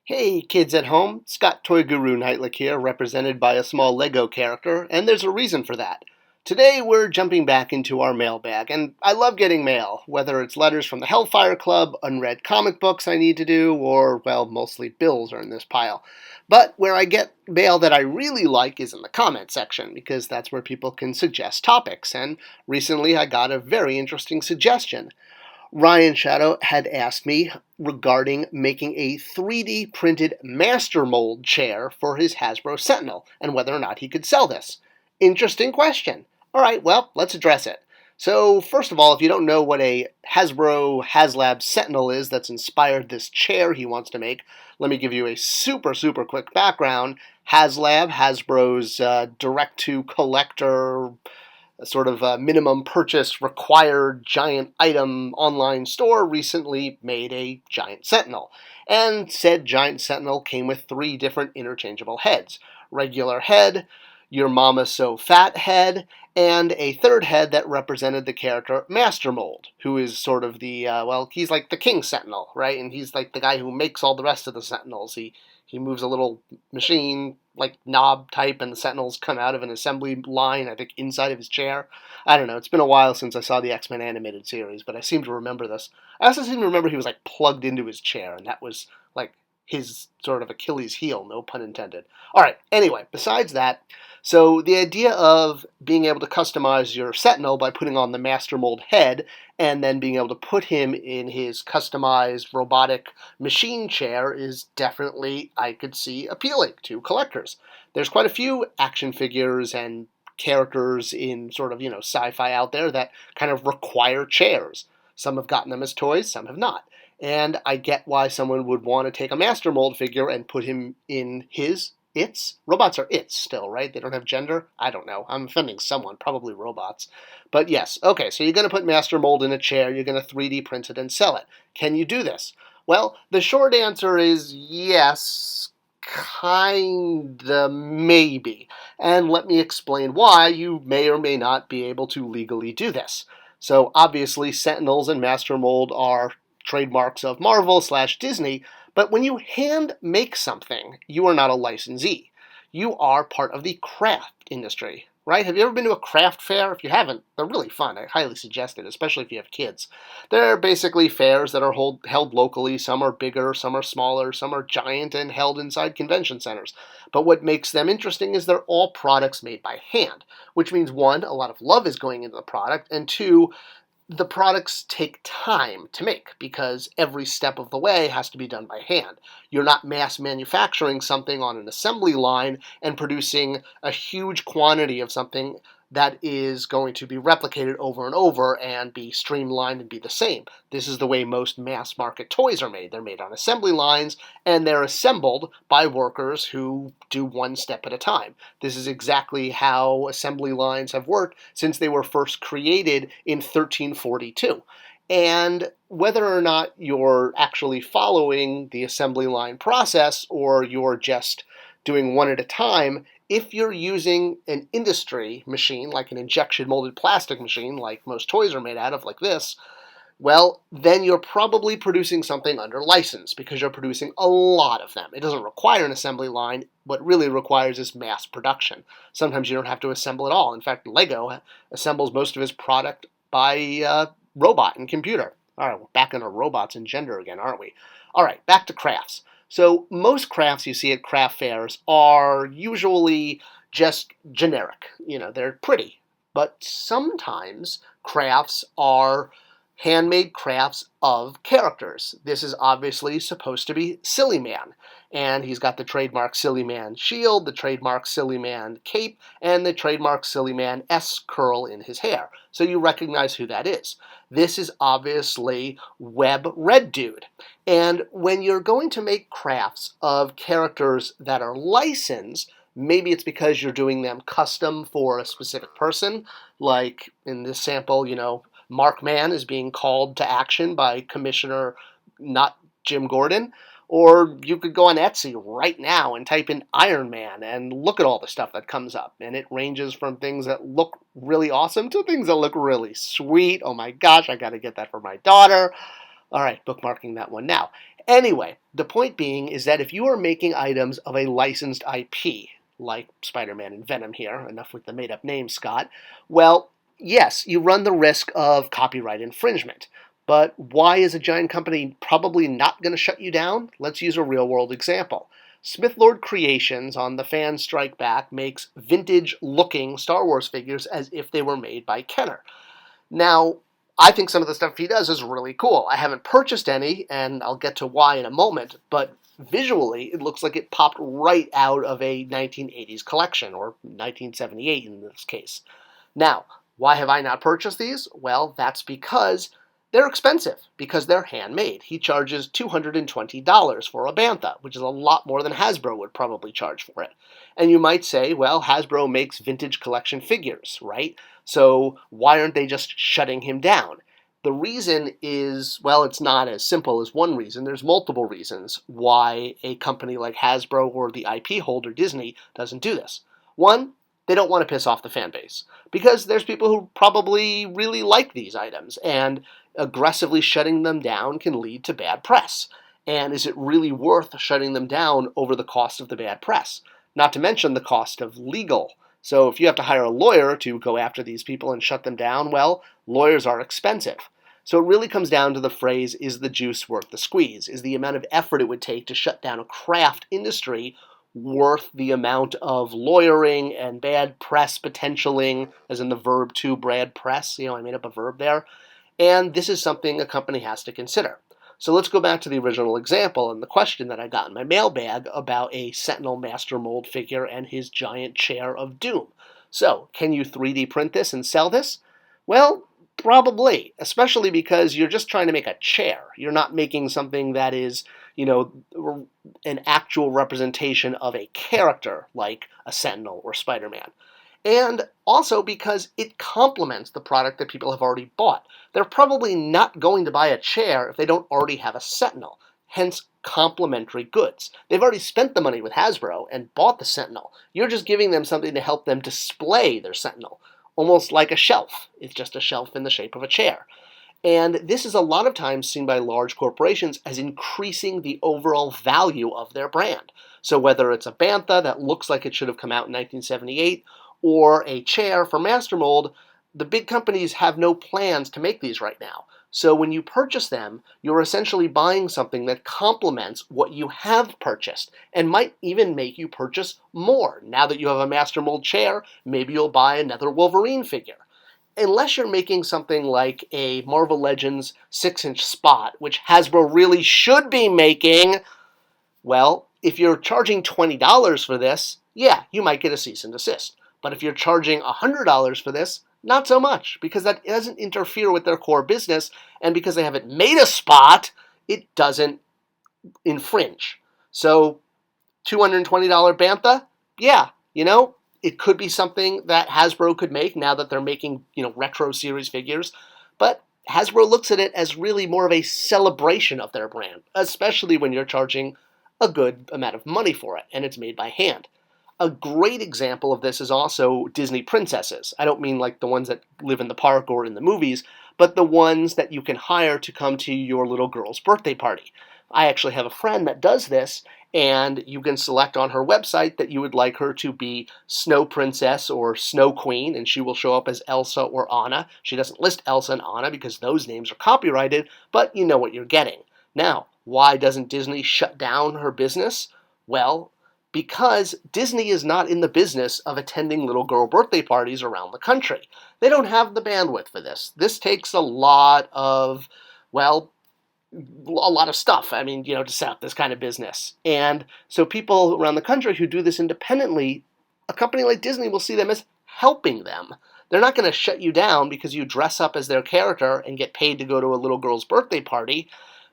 Hey kids at home, Scott Toy Guru Nightlick here, represented by a small Lego character, and there's a reason for that. Today we're jumping back into our mailbag, and I love getting mail, whether it's letters from the Hellfire Club, unread comic books I need to do, or, well, mostly bills are in this pile. But where I get mail that I really like is in the comment section, because that's where people can suggest topics, and recently I got a very interesting suggestion. Ryan Shadow had asked me regarding making a 3D printed master mold chair for his Hasbro Sentinel and whether or not he could sell this. Interesting question. All right, well, let's address it. So, first of all, if you don't know what a Hasbro HasLab Sentinel is that's inspired this chair he wants to make, let me give you a super quick background. HasLab, Hasbro's direct-to-collector a sort of a minimum purchase required giant item online store recently made a giant Sentinel. And said giant Sentinel came with 3 different interchangeable heads. Regular head, your mama so fat head, and a third head that represented the character Master Mold, who is sort of the, he's like the King Sentinel, right? And he's like the guy who makes all the rest of the Sentinels. He moves a little machine, like knob type, and the Sentinels come out of an assembly line, I think, inside of his chair. I don't know. It's been a while since I saw the X-Men animated series, but I seem to remember this. I also seem to remember he was, like, plugged into his chair, and that was, like, his sort of Achilles heel, no pun intended. All right, anyway, besides that, so the idea of being able to customize your Sentinel by putting on the Master Mold head and then being able to put him in his customized robotic machine chair is definitely, I could see, appealing to collectors. There's quite a few action figures and characters in sort of, sci-fi out there that kind of require chairs. Some have gotten them as toys, some have not. And I get why someone would want to take a Master Mold figure and put him in its. Robots are its still, right? They don't have gender? I don't know. I'm offending someone, probably robots. But yes, okay, so you're going to put Master Mold in a chair, you're going to 3D print it and sell it. Can you do this? Well, the short answer is yes, kinda, maybe. And let me explain why you may or may not be able to legally do this. So obviously, Sentinels and Master Mold are trademarks of Marvel/Disney, but when you hand make something, you are not a licensee. You are part of the craft industry, right? Have you ever been to a craft fair? If you haven't, they're really fun. I highly suggest it, especially if you have kids. They're basically fairs that are held locally. Some are bigger, some are smaller, some are giant and held inside convention centers. But what makes them interesting is they're all products made by hand, which means one, a lot of love is going into the product, and two, the products take time to make because every step of the way has to be done by hand. You're not mass manufacturing something on an assembly line and producing a huge quantity of something that is going to be replicated over and over and be streamlined and be the same. This is the way most mass market toys are made. They're made on assembly lines and they're assembled by workers who do one step at a time. This is exactly how assembly lines have worked since they were first created in 1342. And whether or not you're actually following the assembly line process or you're just doing one at a time, if you're using an industry machine, like an injection molded plastic machine, like most toys are made out of, like this, well, then you're probably producing something under license because you're producing a lot of them. It doesn't require an assembly line. What really requires is mass production. Sometimes you don't have to assemble at all. In fact, Lego assembles most of its product by robot and computer. All right, we're back into robots and gender again, aren't we? All right, back to crafts. So most crafts you see at craft fairs are usually just generic. They're pretty. But sometimes crafts are handmade crafts of characters. This is obviously supposed to be Silly Man. And he's got the trademark Silly Man shield, the trademark Silly Man cape, and the trademark Silly Man S curl in his hair. So you recognize who that is. This is obviously Web Red Dude. And when you're going to make crafts of characters that are licensed, maybe it's because you're doing them custom for a specific person, like in this sample, Markman is being called to action by Commissioner not Jim Gordon. Or you could go on Etsy right now and type in Iron Man and look at all the stuff that comes up. And it ranges from things that look really awesome to things that look really sweet. Oh my gosh, I got to get that for my daughter. All right, bookmarking that one now. Anyway, the point being is that if you are making items of a licensed IP, like Spider-Man and Venom here, enough with the made-up name, Scott, well, yes, you run the risk of copyright infringement. But why is a giant company probably not going to shut you down? Let's use a real-world example. Smith Lord Creations on The Fan Strike Back makes vintage-looking Star Wars figures as if they were made by Kenner. Now, I think some of the stuff he does is really cool. I haven't purchased any, and I'll get to why in a moment, but visually it looks like it popped right out of a 1980s collection, or 1978 in this case. Now, why have I not purchased these? Well, that's because they're expensive, because they're handmade. He charges $220 for a Bantha, which is a lot more than Hasbro would probably charge for it. And you might say, well, Hasbro makes vintage collection figures, right? So why aren't they just shutting him down? The reason is, well, it's not as simple as one reason. There's multiple reasons why a company like Hasbro or the IP holder Disney doesn't do this. One, they don't want to piss off the fan base, because there's people who probably really like these items, and aggressively shutting them down can lead to bad press. And is it really worth shutting them down over the cost of the bad press? Not to mention the cost of legal. So if you have to hire a lawyer to go after these people and shut them down, well, lawyers are expensive. So it really comes down to the phrase, is the juice worth the squeeze? Is the amount of effort it would take to shut down a craft industry worth the amount of lawyering and bad press potentialing, as in the verb to bad press? I made up a verb there. And this is something a company has to consider. So let's go back to the original example and the question that I got in my mailbag about a Sentinel Master Mold figure and his giant chair of doom. So, can you 3D print this and sell this? Well, probably, especially because you're just trying to make a chair. You're not making something that is, an actual representation of a character like a Sentinel or Spider-Man. And also because it complements the product that people have already bought. They're probably not going to buy a chair if they don't already have a Sentinel, hence complementary goods. They've already spent the money with Hasbro and bought the Sentinel. You're just giving them something to help them display their Sentinel, almost like a shelf. It's just a shelf in the shape of a chair. And this is a lot of times seen by large corporations as increasing the overall value of their brand. So whether it's a Bantha that looks like it should have come out in 1978, or a chair for Master Mold, the big companies have no plans to make these right now. So when you purchase them, you're essentially buying something that complements what you have purchased and might even make you purchase more. Now that you have a Master Mold chair, maybe you'll buy another Wolverine figure. Unless you're making something like a Marvel Legends 6-inch Spot, which Hasbro really should be making, well, if you're charging $20 for this, yeah, you might get a cease and desist. But if you're charging $100 for this, not so much, because that doesn't interfere with their core business, and because they haven't made a Spot, it doesn't infringe. So, $220 Bantha? Yeah, it could be something that Hasbro could make now that they're making, retro series figures, but Hasbro looks at it as really more of a celebration of their brand, especially when you're charging a good amount of money for it, and it's made by hand. A great example of this is also Disney princesses. I don't mean like the ones that live in the park or in the movies, but the ones that you can hire to come to your little girl's birthday party. I actually have a friend that does this, and you can select on her website that you would like her to be Snow Princess or Snow Queen, and she will show up as Elsa or Anna. She doesn't list Elsa and Anna because those names are copyrighted, but you know what you're getting. Now, why doesn't Disney shut down her business? Well, because Disney is not in the business of attending little girl birthday parties around the country. They don't have the bandwidth for this. This takes a lot of, stuff, to set up this kind of business. And so people around the country who do this independently, a company like Disney will see them as helping them. They're not going to shut you down because you dress up as their character and get paid to go to a little girl's birthday party,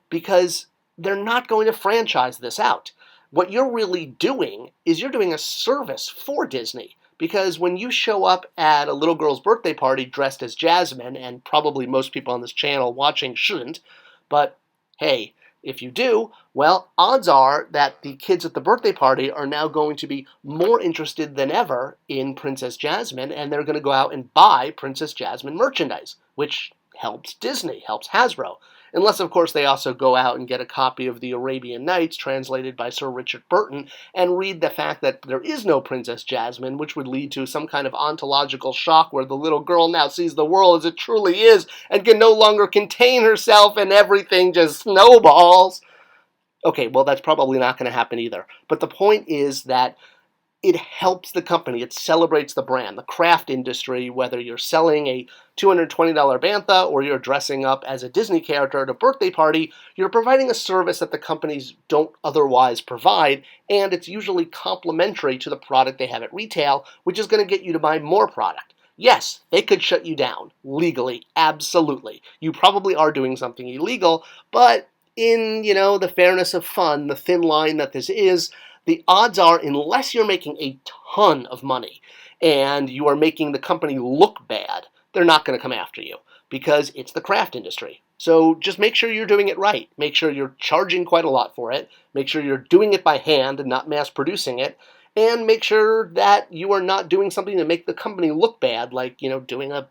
because they're not going to franchise this out. What you're really doing is you're doing a service for Disney, because when you show up at a little girl's birthday party dressed as Jasmine, and probably most people on this channel watching shouldn't, but hey, if you do, well, odds are that the kids at the birthday party are now going to be more interested than ever in Princess Jasmine, and they're going to go out and buy Princess Jasmine merchandise, which helps Disney, helps Hasbro. Unless, of course, they also go out and get a copy of the Arabian Nights, translated by Sir Richard Burton, and read the fact that there is no Princess Jasmine, which would lead to some kind of ontological shock where the little girl now sees the world as it truly is and can no longer contain herself and everything just snowballs. Okay, well, that's probably not going to happen either. But the point is that it helps the company. It celebrates the brand, the craft industry, whether you're selling a $220 bantha or you're dressing up as a Disney character at a birthday party, you're providing a service that the companies don't otherwise provide, and it's usually complementary to the product they have at retail, which is going to get you to buy more product. Yes, they could shut you down legally, absolutely. You probably are doing something illegal, but in, the fairness of fun, the thin line that this is, the odds are, unless you're making a ton of money and you are making the company look bad, they're not going to come after you because it's the craft industry. So just make sure you're doing it right. Make sure you're charging quite a lot for it. Make sure you're doing it by hand and not mass producing it. And make sure that you are not doing something to make the company look bad, like, doing a,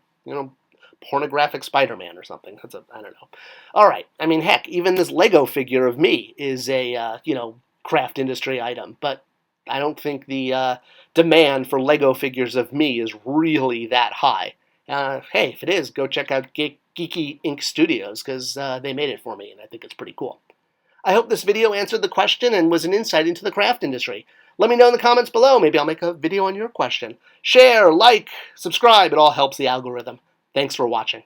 pornographic Spider-Man or something. I don't know. All right. I mean, heck, even this Lego figure of me is a, craft industry item, but I don't think the demand for Lego figures of me is really that high. Hey, if it is, go check out Geeky Ink Studios because they made it for me, and I think it's pretty cool. I hope this video answered the question and was an insight into the craft industry. Let me know in the comments below. Maybe I'll make a video on your question. Share, like, subscribe. It all helps the algorithm. Thanks for watching.